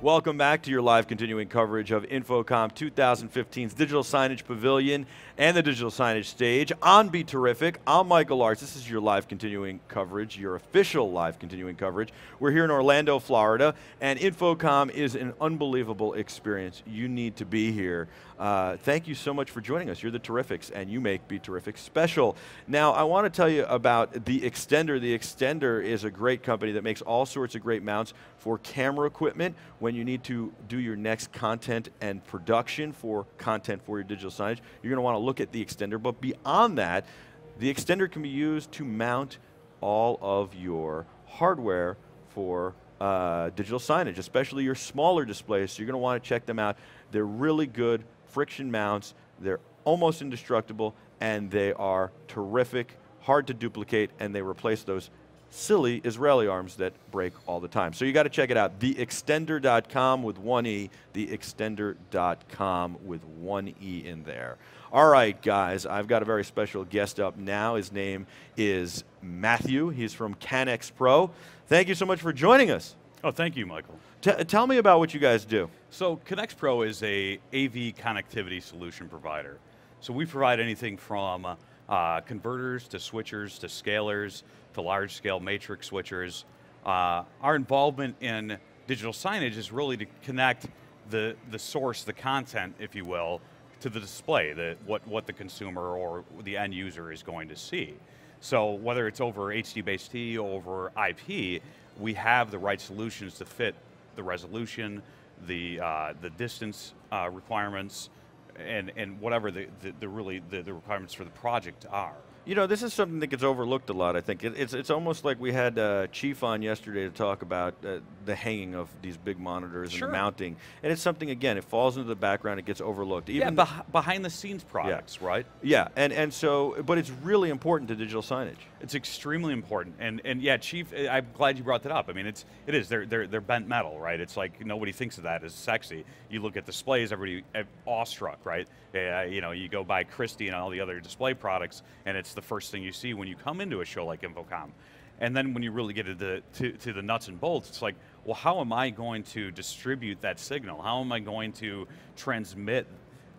Welcome back to your live continuing coverage of InfoComm 2015's Digital Signage Pavilion and the Digital Signage Stage on BeTerrific. I'm Michael Arts. This is your live continuing coverage, your official live continuing coverage. We're here in Orlando, Florida, and InfoComm is an unbelievable experience. You need to be here. Thank you so much for joining us. You're the Terrifics, and you make BeTerrific special. Now, I want to tell you about the Extender. The Extender is a great company that makes all sorts of great mounts for camera equipment when you need to do your next content and production for content for your digital signage. You're going to want to look at the Extender, but beyond that, the Extender can be used to mount all of your hardware for digital signage, especially your smaller displays, so you're going to want to check them out. They're really good friction mounts, they're almost indestructible, and they are terrific, hard to duplicate, and they replace those silly Israeli arms that break all the time. So you got to check it out, theextender.com with one E, theextender.com with one E in there. All right, guys, I've got a very special guest up now. His name is Matthew. He's from KanexPro. Thank you so much for joining us. Oh, thank you, Michael. Tell me about what you guys do. So KanexPro is a AV connectivity solution provider. So we provide anything from converters to switchers to scalers to large-scale matrix switchers. Our involvement in digital signage is really to connect the source, the content, if you will, to the display, what the consumer or the end user is going to see. So whether it's over HD-based or over IP, we have the right solutions to fit the resolution, the distance requirements, and whatever the requirements for the project are. You know, this is something that gets overlooked a lot, I think. It's almost like we had Chief on yesterday to talk about the hanging of these big monitors and the mounting. And it's something, again, it falls into the background, it gets overlooked. Even behind the scenes products, right? Yeah, and so, but it's really important to digital signage. It's extremely important, and yeah, Chief, I'm glad you brought that up. I mean, it is, they're bent metal, right? It's like nobody thinks of that as sexy. You look at displays, everybody awestruck, right? You know, you go by Christie and all the other display products, and it's the first thing you see when you come into a show like InfoComm. And then when you really get to the nuts and bolts, it's like, well, how am I going to distribute that signal? How am I going to transmit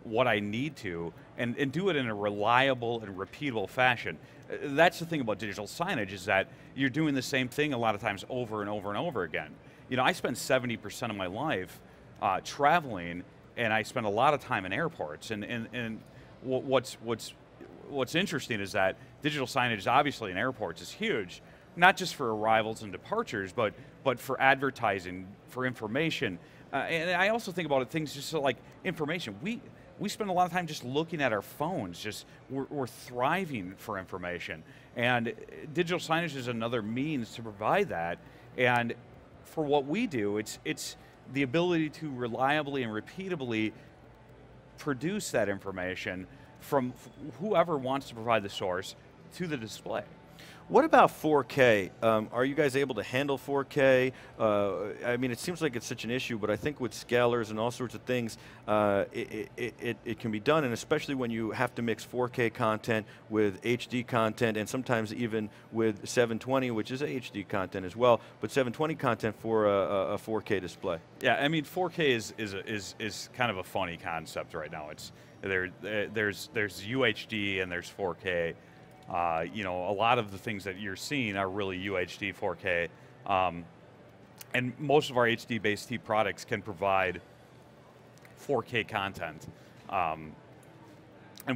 what I need to and do it in a reliable and repeatable fashion? That's the thing about digital signage, is that you're doing the same thing a lot of times over and over and over again. You know, I spend 70% of my life traveling, and I spend a lot of time in airports. And what's interesting is that digital signage, obviously in airports, is huge, not just for arrivals and departures, but for advertising, for information. And I also think about things just like information. We spend a lot of time just looking at our phones, we're thriving for information. And digital signage is another means to provide that. And for what we do, it's the ability to reliably and repeatably produce that information from whoever wants to provide the source to the display. What about 4K? Are you guys able to handle 4K? I mean, it seems like it's such an issue, but I think with scalers and all sorts of things, it can be done, and especially when you have to mix 4K content with HD content, and sometimes even with 720, which is HD content as well, but 720 content for a 4K display. Yeah, I mean, 4K is kind of a funny concept right now. There's UHD and there's 4K. You know, a lot of the things that you're seeing are really UHD 4K, and most of our HD-based products can provide 4K content, and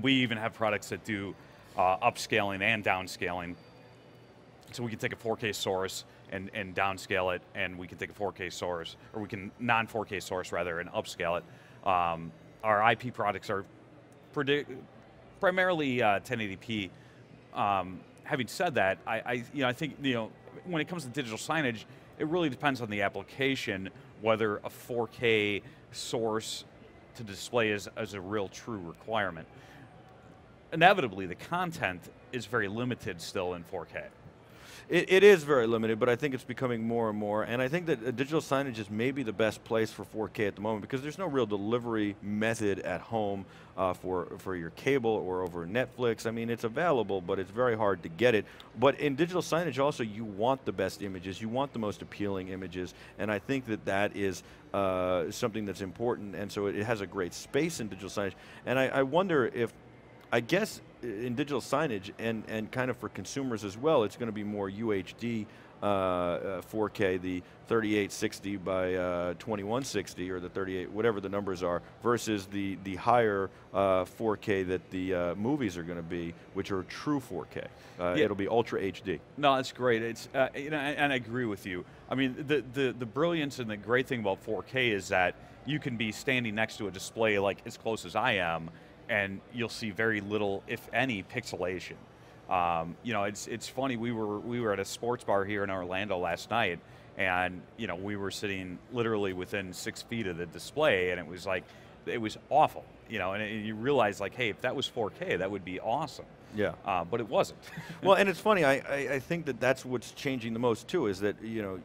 we even have products that do upscaling and downscaling. So we can take a 4K source and downscale it, and we can take a 4K source, or we can non-4K source rather, and upscale it. Our IP products are primarily 1080p. Having said that, I think when it comes to digital signage, it really depends on the application whether a 4K source to display is a real true requirement. Inevitably, the content is very limited still in 4K. It is very limited, but I think it's becoming more and more. And I think that digital signage is maybe the best place for 4K at the moment because there's no real delivery method at home for your cable or over Netflix. I mean, it's available, but it's very hard to get it. But in digital signage also, you want the best images, you want the most appealing images, and I think that that is something that's important, and so it has a great space in digital signage. And I wonder if, I guess in digital signage and kind of for consumers as well, it's going to be more UHD 4K, the 3860 by 2160 or the 38, whatever the numbers are, versus the higher 4K that the movies are going to be, which are true 4K. Yeah. It'll be Ultra HD. No, that's great. It's you know, and I agree with you. I mean, the brilliance and the great thing about 4K is that you can be standing next to a display like as close as I am, and you'll see very little, if any, pixelation. You know, it's funny. We were at a sports bar here in Orlando last night, and you know, we were sitting literally within 6 feet of the display, and it was like, it was awful. You know, and you realize like, hey, if that was 4K, that would be awesome. Yeah. But it wasn't. Well, and it's funny. I think that that's what's changing the most too. Is that, you know,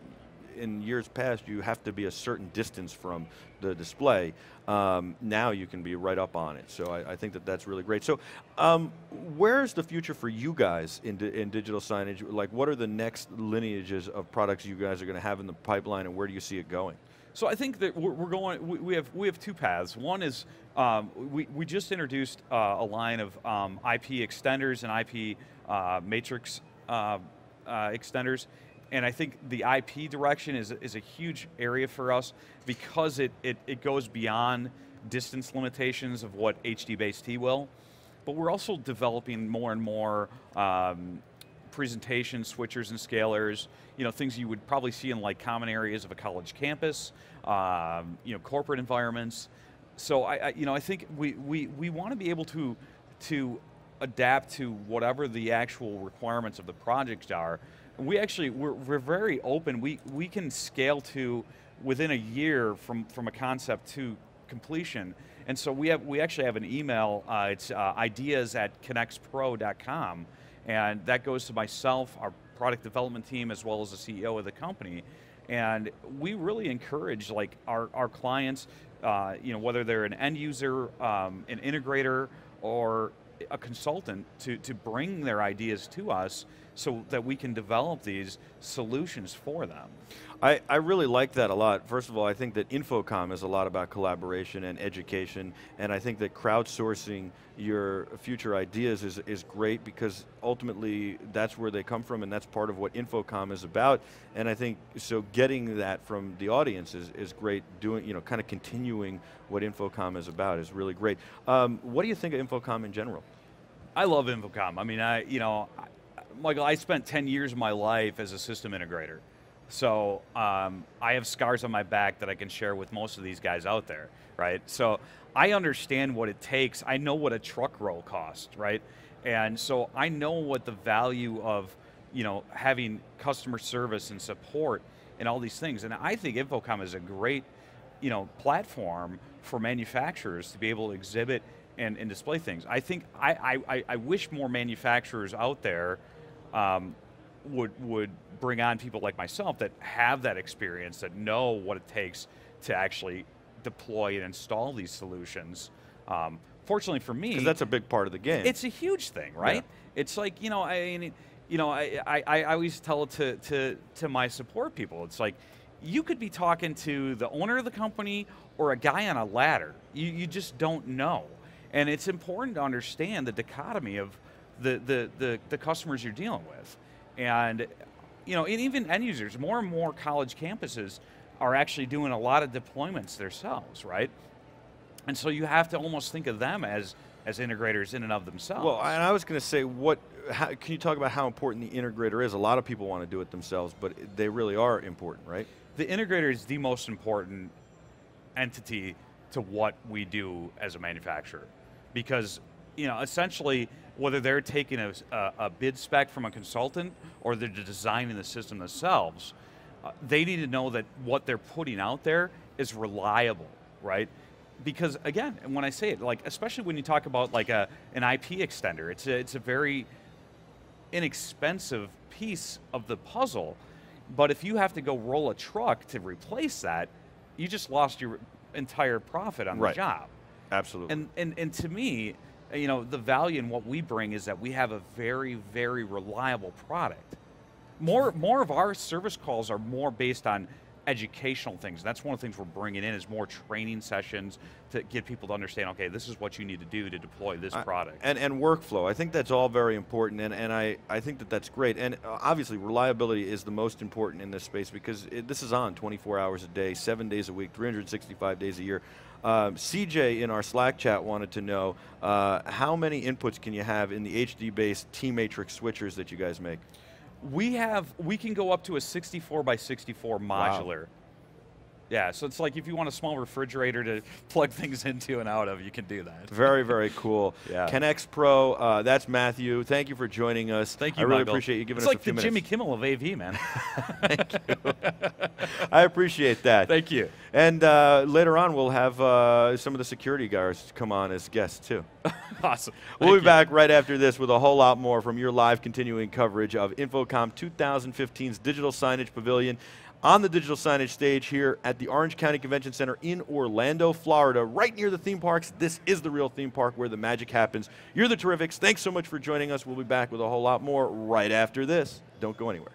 in years past, you have to be a certain distance from the display. Now you can be right up on it. So I think that that's really great. So where's the future for you guys in digital signage? Like, what are the next lineages of products you guys are going to have in the pipeline, and where do you see it going? So I think that we're going. We have two paths. One is we just introduced a line of IP extenders and IP matrix extenders. And I think the IP direction is a huge area for us because it goes beyond distance limitations of what HD-based T will. But we're also developing more and more presentation switchers and scalers, you know, things you would probably see in like common areas of a college campus, you know, corporate environments. So I think we want to be able to adapt to whatever the actual requirements of the projects are. We're very open. We can scale to within a year from a concept to completion. And so we actually have an email. It's ideas@KanexPro.com, and that goes to myself, our product development team, as well as the CEO of the company. And we really encourage like our clients, you know, whether they're an end user, an integrator, or a consultant, to bring their ideas to us so that we can develop these solutions for them. I really like that a lot. First of all, I think that InfoComm is a lot about collaboration and education, and I think that crowdsourcing your future ideas is great because ultimately that's where they come from, and that's part of what InfoComm is about. And I think so getting that from the audience is great. Doing, you know, kind of continuing what InfoComm is about is really great. What do you think of InfoComm in general? I love InfoComm. I mean, Michael, I spent 10 years of my life as a system integrator. So I have scars on my back that I can share with most of these guys out there, right? So I understand what it takes. I know what a truck roll costs, right? And so I know what the value of, you know, having customer service and support and all these things. And I think InfoComm is a great, you know, platform for manufacturers to be able to exhibit and display things. I think I wish more manufacturers out there would bring on people like myself that have that experience, that know what it takes to actually deploy and install these solutions. Fortunately for me, because that's a big part of the game. It's a huge thing, right? Yeah. It's like, you know, I always tell it to my support people. It's like, you could be talking to the owner of the company or a guy on a ladder. You just don't know. And it's important to understand the dichotomy of the customers you're dealing with. And, you know, and even end users, more and more college campuses are actually doing a lot of deployments themselves, right? And so you have to almost think of them as integrators in and of themselves. Well, and I was going to say, can you talk about how important the integrator is? A lot of people want to do it themselves, but they really are important, right? The integrator is the most important entity to what we do as a manufacturer, because, you know, essentially, whether they're taking a bid spec from a consultant or they're designing the system themselves, they need to know that what they're putting out there is reliable, right? Because again, when I say it, like, especially when you talk about like an IP extender, it's a very inexpensive piece of the puzzle. But if you have to go roll a truck to replace that, you just lost your entire profit on the job. Absolutely. And to me, you know, the value in what we bring is that we have a very, very reliable product. More of our service calls are more based on educational things. That's one of the things we're bringing in is more training sessions to get people to understand, okay, this is what you need to do to deploy this product. And workflow. I think that's all very important, and I think that that's great. And obviously, reliability is the most important in this space because this is on 24 hours a day, 7 days a week, 365 days a year. CJ in our Slack chat wanted to know how many inputs can you have in the HD-based T-Matrix switchers that you guys make? We can go up to a 64 by 64 modular. Wow. Yeah, so it's like if you want a small refrigerator to plug things into and out of, you can do that. Very, very cool. Yeah. KanexPro, that's Matthew. Thank you for joining us. Thank you, I really Michael. appreciate you giving us a few minutes. It's like the Jimmy Kimmel of AV, man. Thank you. I appreciate that. Thank you. And later on, we'll have some of the security guards come on as guests, too. Awesome. We'll be back right after this with a whole lot more from your live continuing coverage of InfoComm 2015's Digital Signage Pavilion on the digital signage stage here at the Orange County Convention Center in Orlando, Florida, right near the theme parks. This is the real theme park where the magic happens. You're the Terrifics. Thanks so much for joining us. We'll be back with a whole lot more right after this. Don't go anywhere.